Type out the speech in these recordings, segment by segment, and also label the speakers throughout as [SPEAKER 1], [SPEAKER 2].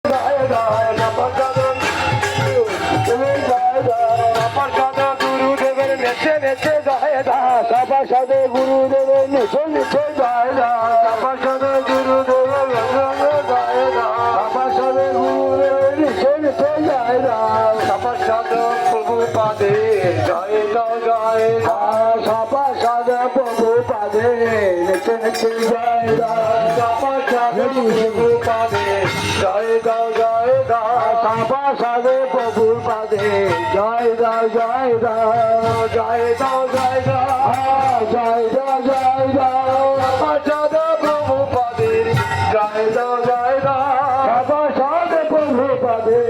[SPEAKER 1] জয় জয় সপর্ষদ তুমি জয় জয় সপর্ষদ গুরুদেবের নেচে নেচে জয় জয় সপর্ষদ গুরুদেবের নেচে নেচে জয় জয় সপর্ষদ গুরুদেবের জয় জয় সপর্ষদ গুরুদেবের নেচে নেচে জয় জয় সপর্ষদ প্রভুপাদে জয় জয় জয় সপর্ষদ প্রভুপাদে নেচে নেচে জয় জয় সপর্ষদ প্রভুপাদে জয় জয় জয় জয় সপর্ষদ প্রভুপাদে জয় জয় জয় জয় জয় জয় জয় জয় জয় জয় জয় জয় সপর্ষদ প্রভুপাদে জয় জয় জয় জয় সপর্ষদ প্রভুপাদে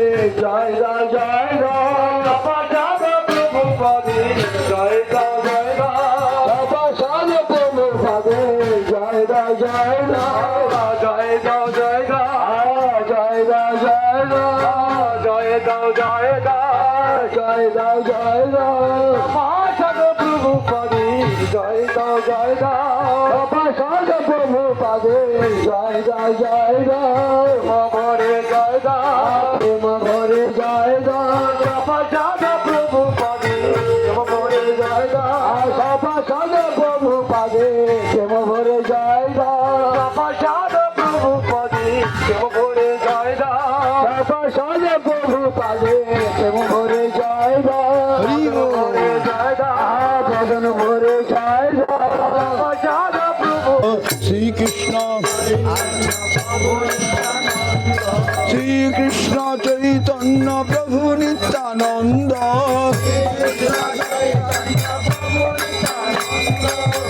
[SPEAKER 1] জয় জয় জয় জয় সপর্ষদ প্রভুপাদে জয় জয় জয় জয় সপর্ষদ প্রভুপাদে জয় জয় জয় জয় জয় জয় জয় জয় জয় জয় জয় জয় জয় জয় জয় জয় জয় জয় সপর্ষদ প্রভুপাদে জয় জয় জয় জয় সপর্ষদ প্রভুপাদে জয় জয় জয় জয় মরে জয় জয় মরে জয় জয় সপর্ষদ প্রভুপাদে মরে জয় জয় সপর্ষদ প্রভুপাদে মরে জয় জয় সপর্ষদ প্রভুপাদে মরে জয় জয় সপর্ষদ প্রভুপাদে মরে জয় জয় মরে জয় জয় ভজন মরে জয় জয় সপর্ষদ প্রভু
[SPEAKER 2] শ্রীকৃষ্ণ শ্রীকৃষ্ণ চৈতন্য প্রভু নিত্যানন্দ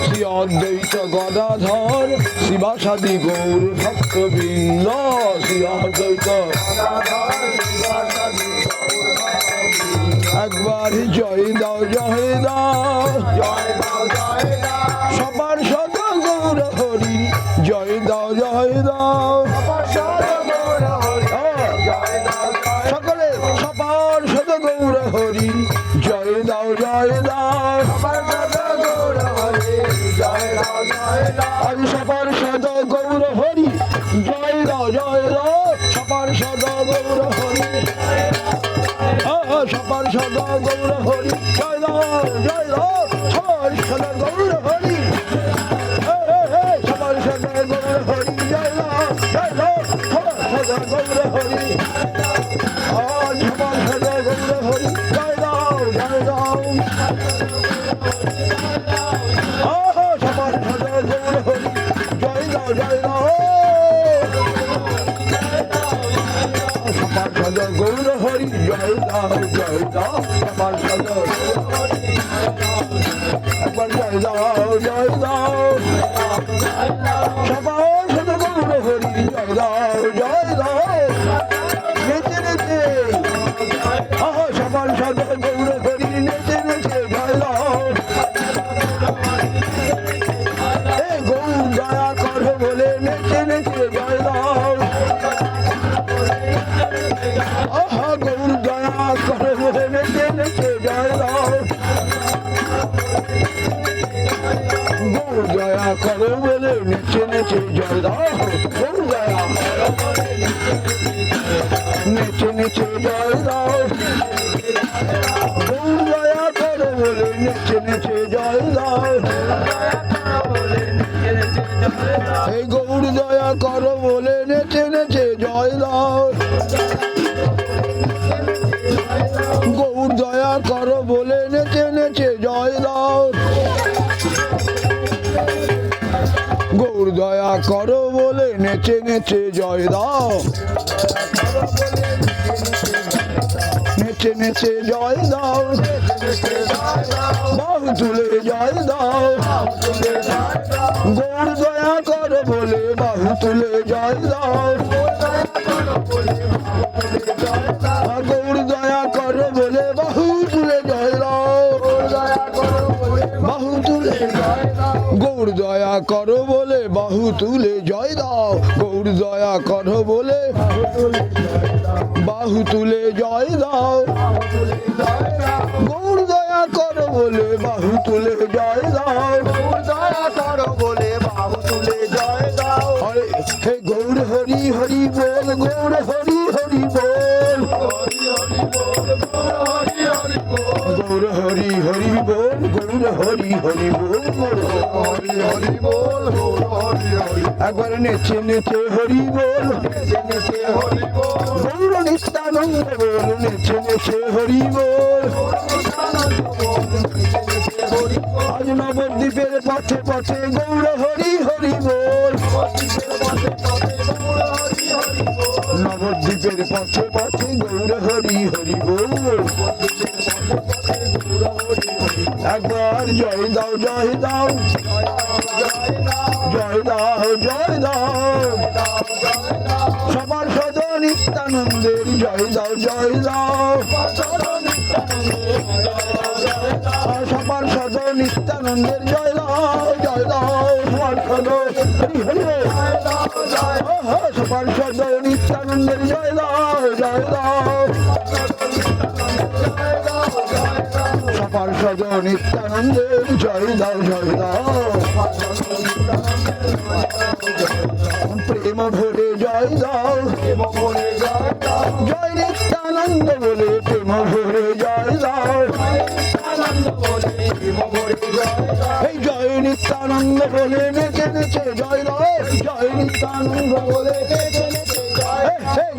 [SPEAKER 2] শ্রী অদ্বৈত গদাধর শিবাসাদি গৌর ভক্তবৃন্দ শ্রী অদ্বৈত একবার জয় দাও জয় দাও সবার সদা গৌর হরি জয় দাও জয় দাও সকলে সবার সদা গৌর হরি জয় দাও জয় দাও আজ সবার সদা গৌর হরি জয় দাও জয় দাও সবার সদা গৌর হরি সবার সদা গৌর হরি জয় দাও জয় দাও সবার সদা গৌর হরি সবার সদা গৌর হরি জয় দাও জয় দাও সবার সদা গৌর হরি সবার সদা গৌর হরি জয় দাও জয় দাও সবার সদা গৌর হরি জয় দাও জয় দাও সবার সদা গৌর হরি জয় দাও জয় দাও সবার সদা একবার জয় দাও জয় দাও সবার সদা গৌর হরি জয় দাও জয় দাও নেচে নেচে সবার সদা গৌর হরি নেচে নেচে জয় দাও গৌর দয়া কর বলে নেচে নেচে জয় দাও গৌর দয়া কর বলে নেচে নেচে জয় দাও গৌর দয়া কর বলে নেচে নেচে জয় দাও গৌর দয়া নেচে নেচে জয় দাও গৌর দয়া কর বলে নেচে নেচে জয় দাও এই গৌর দয়া কর বলে নেচে নেচে জয় দাও গৌর দয়া কর বলে নেচে নেচে জয় দাও গৌর দয়া কর বলে নেচে নেচে জয় দাও নেচে নেচে জয় দাও বাহু তুলে জয় দাও গৌর দয়া কর বলে বাহু তুলে জয় দাও গৌর দয়া কর বলে বাহু তুলে জয় দাও বাহু তুলে গৌর দয়া কর বলে বাহু তুলে জয় দাও গৌর দয়া কর বলে বাহু তুলে জয় দাও গৌর দয়া কর বলে বাহু তুলে জয় দাও গৌর দয়া কর বলে বাহু তুলে জয় দাও হে গৌর হরি হরি বল গৌর হরি হরি হরি বল
[SPEAKER 1] হরি হরি বল হরি হরি
[SPEAKER 2] একবার নেচে নেচে হরি বল
[SPEAKER 1] নেচে হরি বল
[SPEAKER 2] গৌর নিত্যানন্দ বল নেচে নেচে হরি বল আজ নবদ্বীপের পথে পথে গৌর হরি হরি বল নবদ্বীপের পথে পথে গৌর হরি হরি বল একবার জয় দাও জয় দাও জয় দাও জয় দাও সবার সদ নিত্যানন্দের জয় দাও জয় দাও সবার সদ নিত্যানন্দের জয় দাও জয় দাও সবার সদ হরি হরি সবার সদ নিত্যানন্দের জয় দাও জয় দাও সবার সদ নিত্যানন্দের জয় দাও জয় দাও প্রেম ভরে জয় দাও জয় নিত্যানন্দ বলে প্রেম ভরে জয় দাও এই জয় নিত্যানন্দ বলে নেচে নেচে জয় দাও জয় নিত্যানন্দ বলে নেচে নেচে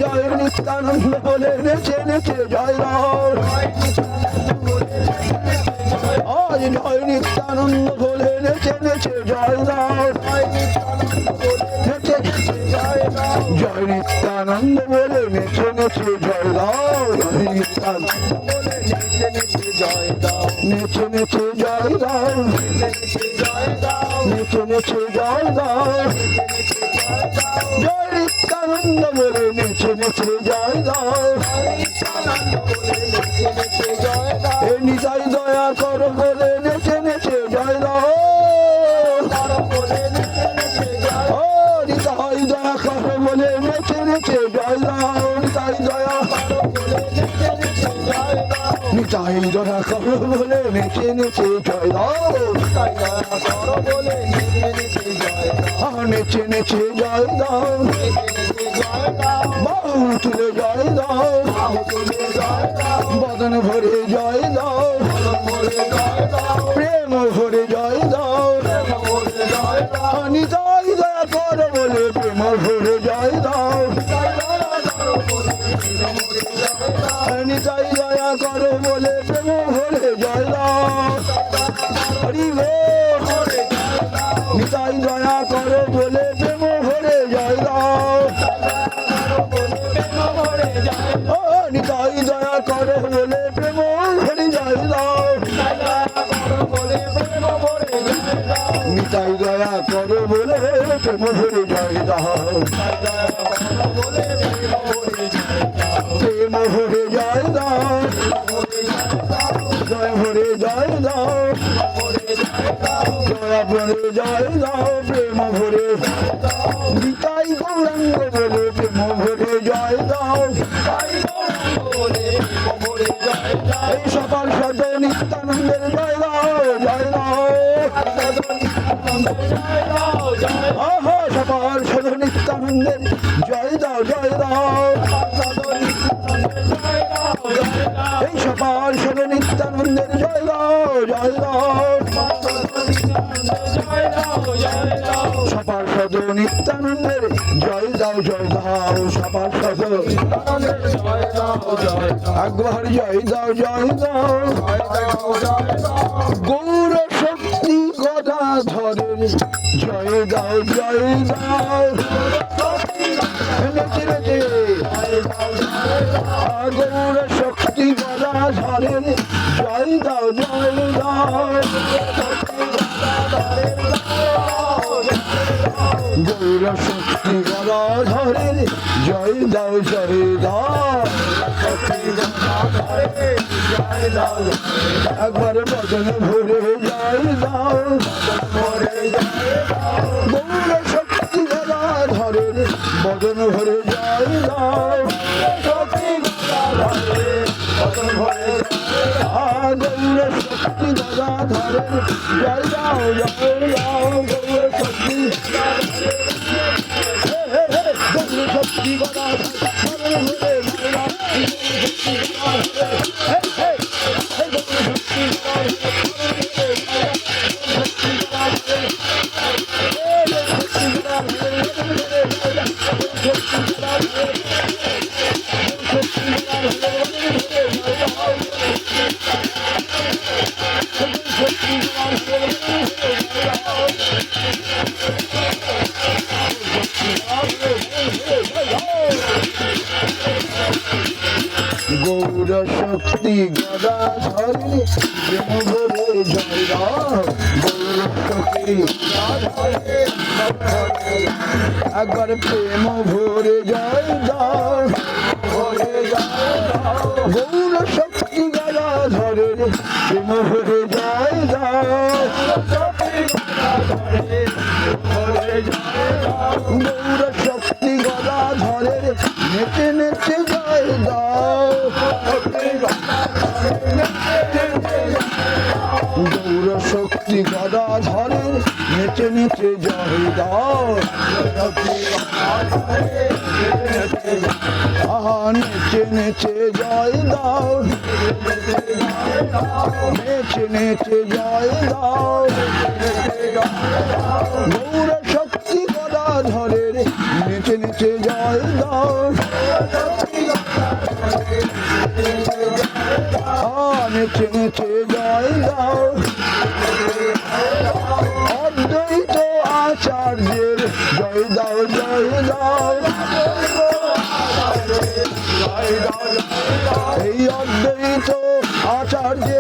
[SPEAKER 2] জয় নিত্যানন্দ বলে নেচে নেচে জয় দাও আজ জয় নিত্যানন্দ বলে নেচে নেচে জয় দাও জয় নিত্যানন্দ বলে নেচে নেচে জয় দাও জয় নিত্যানন্দ নেচে নেচে জয় দাও নেচে নেচে জয় দাও জয় নিত্যানন্দ বলে নেচে নেচে জয় দাও এ নিতাই দয়া কর বলে নেচে নেচে জয় দাও ও নিতাই দয়া কর বলে নেচে নেচে জয় দাও নিতাই দয়া নিতাই দয়া কর বলে নেচে নেচে জয় দাও নেচে নেচে জয় দাও বাহু তুলে জয় দাও বদন ভরে জয় দাও প্রেম ভরে জয় দাও নিতাই দয়া কর বলে প্রেম ভরে জয় দাও নিতাই দয়া কর বলে প্রেম ভরে জয় দাও হরি বল নিতাই দয়া কর বলে প্রেম ভরে জয় দাও ও নিতাই দয়া কর বলে প্রেম ভরে জয় দাও নিতাই দয়া কর বলে প্রেম ভরে জয় দাও প্রেম ভরে জয় দাও জয় ভরে জয় দাও দয়া ভরে জয় দাও প্রেম ভরে নিতাই গৌরাঙ্গ বলে প্রেম ভরে জয় দাও এই সকাল সদ নিত্যানন্দের জয় দাও জয় দাও সকাল সদ নিত্যানন্দের জয় দাও জয় দাও এই সকাল সদ নিত্যানন্দের জয় দাও জয় দাও সকাল সদ নিত্যানন্দের জয় দাও জয় দাও সকাল সদ একবার জয় দাও জয় দাও গৌর শক্তি গদাধরের জয় দাও জয় দাও নেচে নেচে গৌর শক্তি গদাধরের জয় দাও জয় দাও গৌর শক্তি গদাধরের জয় দাও জয় দাও একবার বদন ভরে জয় দাও গৌর শক্তি গদাধরের বদন ভরে জয় দাও গৌর শক্তি গদাধরের জয় দাও জয় দাও গৌর শক্তি শক্তি গদাধরের গৌর শক্তি গদাধরিণী প্রেম ভরে জয় দাও গৌর শক্তি একবার প্রেম ভরে জয় দাও গৌর শক্তি গদাধরিণী প্রেম ভরে জয় দাও গৌর শক্তি গদাধরের নেচে নেচে জয় দাও গৌর শক্তি গদাধরের নেচে নেচে জয় দাও আহা নেচে নেচে জয় দাও নেচে নেচে জয় দাও গৌর শক্তি গদাধরের নেচে নেচে জয় দাও নেচে নেচে জয় দাও অদ্বৈত আচার্যের জয় দাও জয় দাও এই অদ্বৈত আচার্যের